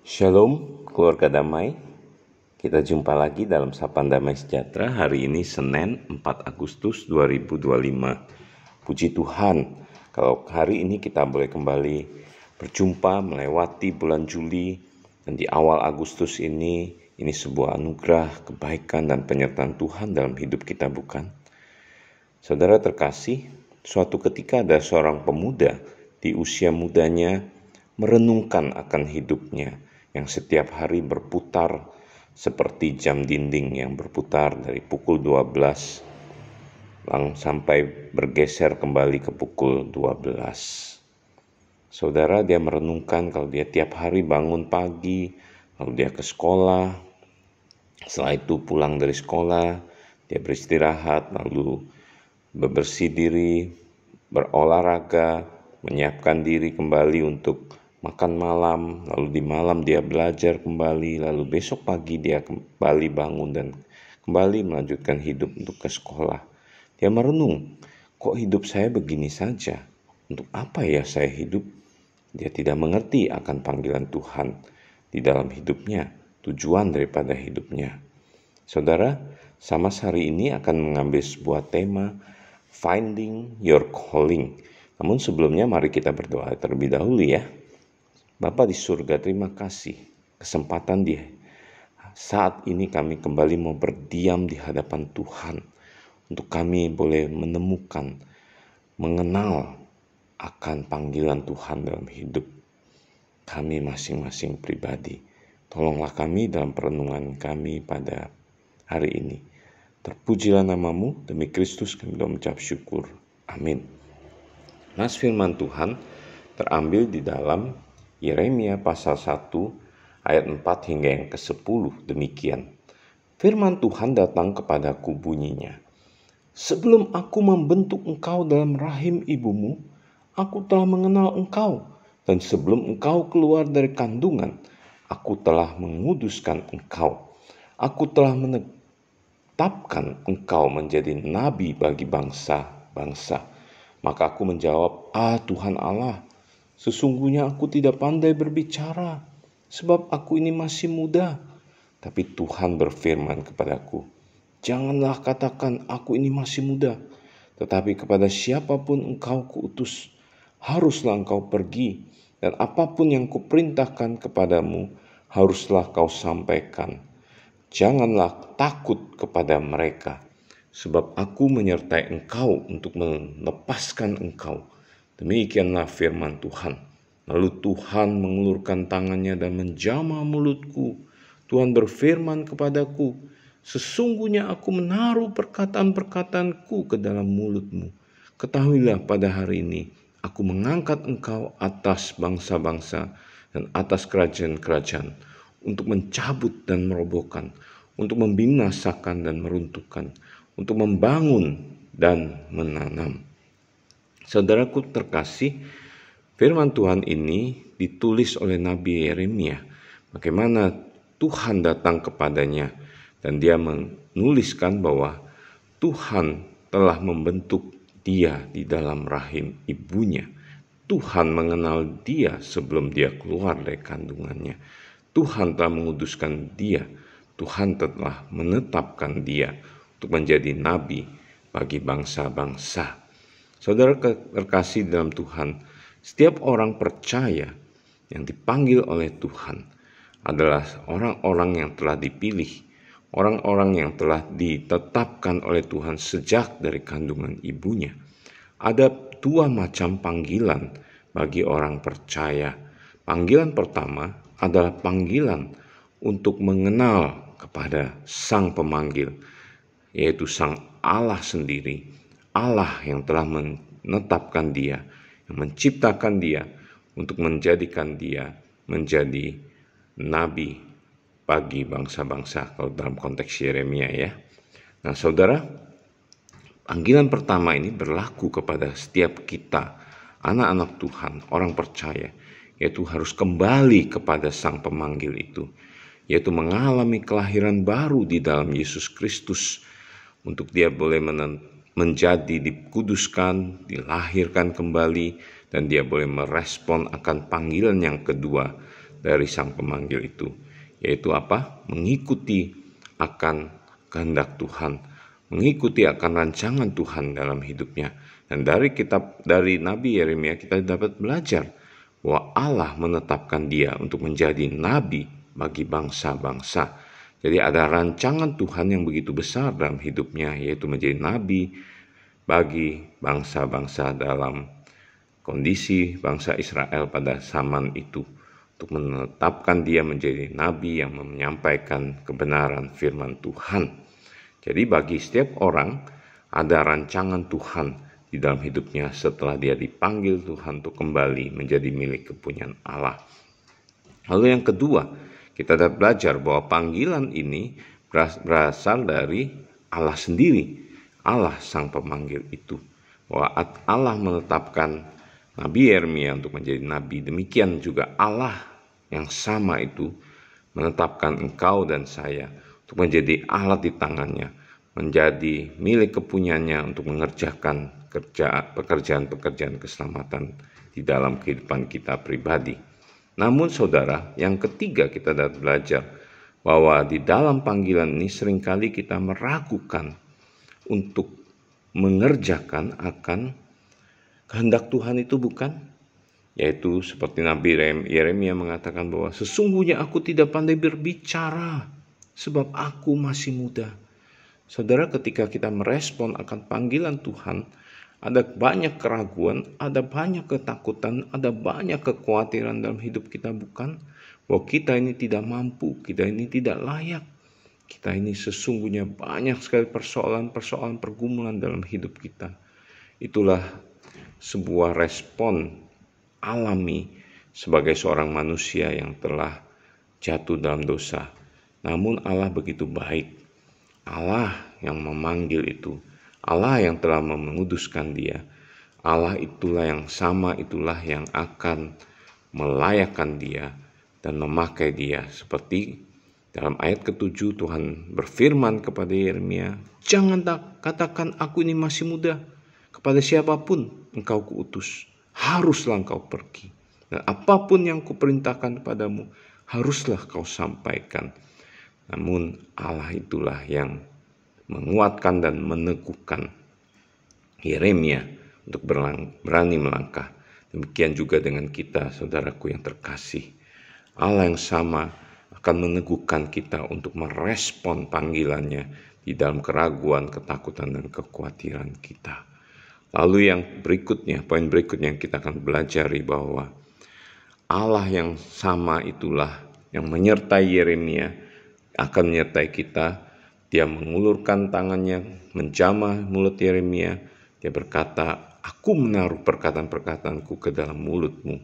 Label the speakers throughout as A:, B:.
A: Shalom, keluarga damai. Kita jumpa lagi dalam Sapaan Damai Sejahtera. Hari ini Senin 4 Agustus 2025. Puji Tuhan, kalau hari ini kita boleh kembali berjumpa melewati bulan Juli. Dan di awal Agustus ini sebuah anugerah, kebaikan, dan penyertaan Tuhan dalam hidup kita, bukan? Saudara terkasih, suatu ketika ada seorang pemuda di usia mudanya merenungkan akan hidupnya yang setiap hari berputar seperti jam dinding yang berputar dari pukul 12 sampai bergeser kembali ke pukul 12. Saudara, dia merenungkan kalau dia tiap hari bangun pagi, lalu dia ke sekolah, setelah itu pulang dari sekolah, dia beristirahat, lalu bebersih diri, berolahraga, menyiapkan diri kembali untuk makan malam, lalu di malam dia belajar kembali, lalu besok pagi dia kembali bangun dan kembali melanjutkan hidup untuk ke sekolah. Dia merenung, kok hidup saya begini saja? Untuk apa ya saya hidup? Dia tidak mengerti akan panggilan Tuhan di dalam hidupnya, tujuan daripada hidupnya. Saudara, Samas hari ini akan mengambil sebuah tema, Finding Your Calling. Namun sebelumnya mari kita berdoa terlebih dahulu ya. Bapa di surga, terima kasih kesempatan di saat ini kami kembali mau berdiam di hadapan Tuhan. Untuk kami boleh menemukan, mengenal akan panggilan Tuhan dalam hidup kami masing-masing pribadi. Tolonglah kami dalam perenungan kami pada hari ini. Terpujilah namamu, demi Kristus kami mengucap syukur. Amin. Nas firman Tuhan terambil di dalam Yeremia pasal 1 ayat 4 hingga yang ke-10 demikian. Firman Tuhan datang kepadaku bunyinya. Sebelum aku membentuk engkau dalam rahim ibumu, aku telah mengenal engkau. Dan sebelum engkau keluar dari kandungan, aku telah menguduskan engkau. Aku telah menetapkan engkau menjadi nabi bagi bangsa-bangsa. Maka aku menjawab, Tuhan Allah, sesungguhnya aku tidak pandai berbicara, sebab aku ini masih muda. Tapi Tuhan berfirman kepadaku, janganlah katakan aku ini masih muda, tetapi kepada siapapun engkau kuutus, haruslah engkau pergi, dan apapun yang kuperintahkan kepadamu, haruslah kau sampaikan. Janganlah takut kepada mereka, sebab aku menyertai engkau untuk melepaskan engkau. Demikianlah firman Tuhan. Lalu Tuhan mengulurkan tangannya dan menjamah mulutku. Tuhan berfirman kepadaku, sesungguhnya aku menaruh perkataan-perkataanku ke dalam mulutmu. Ketahuilah pada hari ini, aku mengangkat engkau atas bangsa-bangsa dan atas kerajaan-kerajaan, untuk mencabut dan merobohkan, untuk membinasakan dan meruntuhkan, untuk membangun dan menanam. Saudaraku terkasih, firman Tuhan ini ditulis oleh Nabi Yeremia. Bagaimana Tuhan datang kepadanya dan dia menuliskan bahwa Tuhan telah membentuk dia di dalam rahim ibunya. Tuhan mengenal dia sebelum dia keluar dari kandungannya. Tuhan telah menguduskan dia. Tuhan telah menetapkan dia untuk menjadi nabi bagi bangsa-bangsa. Saudara terkasih dalam Tuhan, setiap orang percaya yang dipanggil oleh Tuhan adalah orang-orang yang telah dipilih, orang-orang yang telah ditetapkan oleh Tuhan sejak dari kandungan ibunya. Ada dua macam panggilan bagi orang percaya. Panggilan pertama adalah panggilan untuk mengenal kepada Sang Pemanggil, yaitu Sang Allah sendiri, Allah yang telah menetapkan dia, yang menciptakan dia untuk menjadikan dia menjadi nabi bagi bangsa-bangsa, kalau dalam konteks Yeremia ya. Nah saudara, panggilan pertama ini berlaku kepada setiap kita, anak-anak Tuhan, orang percaya, yaitu harus kembali kepada Sang Pemanggil itu, yaitu mengalami kelahiran baru di dalam Yesus Kristus, untuk dia boleh menjadi dikuduskan, dilahirkan kembali, dan dia boleh merespon akan panggilan yang kedua dari sang pemanggil itu, yaitu apa? Mengikuti akan kehendak Tuhan, mengikuti akan rancangan Tuhan dalam hidupnya. Dan dari Nabi Yeremia kita dapat belajar bahwa Allah menetapkan dia untuk menjadi nabi bagi bangsa-bangsa. Jadi ada rancangan Tuhan yang begitu besar dalam hidupnya, yaitu menjadi nabi bagi bangsa-bangsa dalam kondisi bangsa Israel pada zaman itu, untuk menetapkan dia menjadi nabi yang menyampaikan kebenaran firman Tuhan. Jadi bagi setiap orang ada rancangan Tuhan di dalam hidupnya setelah dia dipanggil Tuhan untuk kembali menjadi milik kepunyaan Allah. Lalu yang kedua, kita dapat belajar bahwa panggilan ini berasal dari Allah sendiri, Allah sang pemanggil itu. Bahwa Allah menetapkan Nabi Yeremia untuk menjadi nabi, demikian juga Allah yang sama itu menetapkan engkau dan saya untuk menjadi alat di tangannya, menjadi milik kepunyaannya untuk mengerjakan pekerjaan-pekerjaan keselamatan di dalam kehidupan kita pribadi. Namun saudara, yang ketiga kita dapat belajar bahwa di dalam panggilan ini seringkali kita meragukan untuk mengerjakan akan kehendak Tuhan itu bukan? Yaitu seperti Nabi Yeremia mengatakan bahwa sesungguhnya aku tidak pandai berbicara sebab aku masih muda. Saudara, ketika kita merespon akan panggilan Tuhan, ada banyak keraguan, ada banyak ketakutan, ada banyak kekhawatiran dalam hidup kita, bukan? Bahwa kita ini tidak mampu, kita ini tidak layak. Kita ini sesungguhnya banyak sekali persoalan-persoalan pergumulan dalam hidup kita. Itulah sebuah respon alami sebagai seorang manusia yang telah jatuh dalam dosa. Namun Allah begitu baik. Allah yang memanggil itu, Allah yang telah menguduskan dia, Allah itulah yang sama, itulah yang akan melayakkan dia dan memakai dia. Seperti dalam ayat ke-7 Tuhan berfirman kepada Yeremia, jangan katakan aku ini masih muda, kepada siapapun engkau kuutus, haruslah engkau pergi. Dan apapun yang kuperintahkan kepadamu, haruslah kau sampaikan. Namun Allah itulah yang menguatkan dan meneguhkan Yeremia untuk berani melangkah. Demikian juga dengan kita, saudaraku yang terkasih. Allah yang sama akan meneguhkan kita untuk merespon panggilannya di dalam keraguan, ketakutan, dan kekhawatiran kita. Lalu yang berikutnya, poin berikutnya yang kita akan pelajari bahwa Allah yang sama itulah yang menyertai Yeremia, akan menyertai kita. Dia mengulurkan tangannya, menjamah mulut Yeremia. Dia berkata, aku menaruh perkataan-perkataanku ke dalam mulutmu.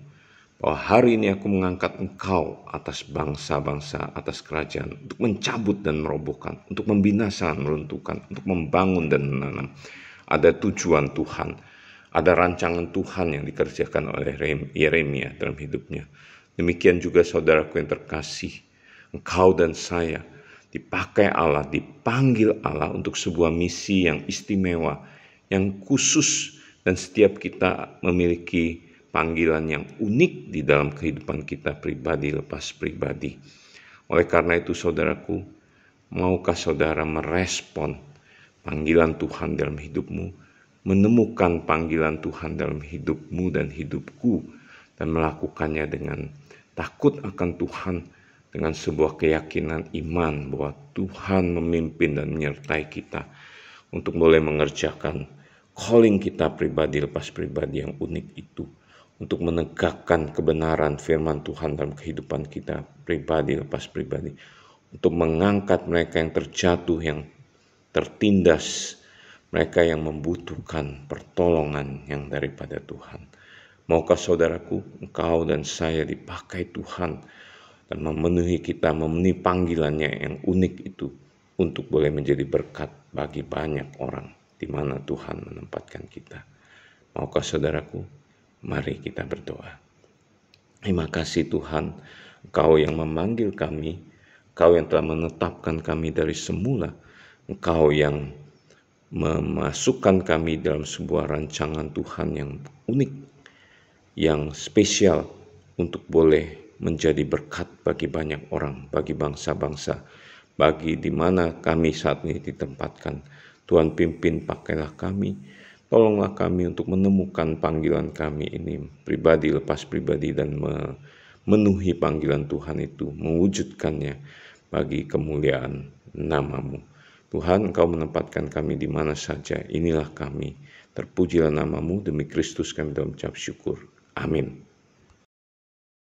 A: Bahwa hari ini aku mengangkat engkau atas bangsa-bangsa, atas kerajaan. Untuk mencabut dan merobohkan, untuk membinasakan, meruntuhkan, untuk membangun dan menanam. Ada tujuan Tuhan, ada rancangan Tuhan yang dikerjakan oleh Yeremia dalam hidupnya. Demikian juga saudaraku yang terkasih, engkau dan saya dipakai Allah, dipanggil Allah untuk sebuah misi yang istimewa, yang khusus, dan setiap kita memiliki panggilan yang unik di dalam kehidupan kita pribadi lepas pribadi. Oleh karena itu saudaraku, maukah saudara merespon panggilan Tuhan dalam hidupmu, menemukan panggilan Tuhan dalam hidupmu dan hidupku, dan melakukannya dengan takut akan Tuhan, dengan sebuah keyakinan iman bahwa Tuhan memimpin dan menyertai kita untuk boleh mengerjakan calling kita pribadi lepas pribadi yang unik itu, untuk menegakkan kebenaran firman Tuhan dalam kehidupan kita pribadi lepas pribadi, untuk mengangkat mereka yang terjatuh, yang tertindas, mereka yang membutuhkan pertolongan yang daripada Tuhan. Maukah saudaraku, engkau dan saya dipakai Tuhan dan memenuhi kita, memenuhi panggilannya yang unik itu untuk boleh menjadi berkat bagi banyak orang di mana Tuhan menempatkan kita. Maukah saudaraku? Mari kita berdoa. Terima kasih Tuhan, Engkau yang memanggil kami, Engkau yang telah menetapkan kami dari semula, Engkau yang memasukkan kami dalam sebuah rancangan Tuhan yang unik, yang spesial untuk boleh menjadi berkat bagi banyak orang, bagi bangsa-bangsa, bagi di mana kami saat ini ditempatkan. Tuhan pimpin, pakailah kami, tolonglah kami untuk menemukan panggilan kami ini, pribadi lepas pribadi, dan memenuhi panggilan Tuhan itu, mewujudkannya bagi kemuliaan nama-Mu. Tuhan, Engkau menempatkan kami di mana saja, inilah kami. Terpujilah nama-Mu, demi Kristus kami mengucap syukur. Amin.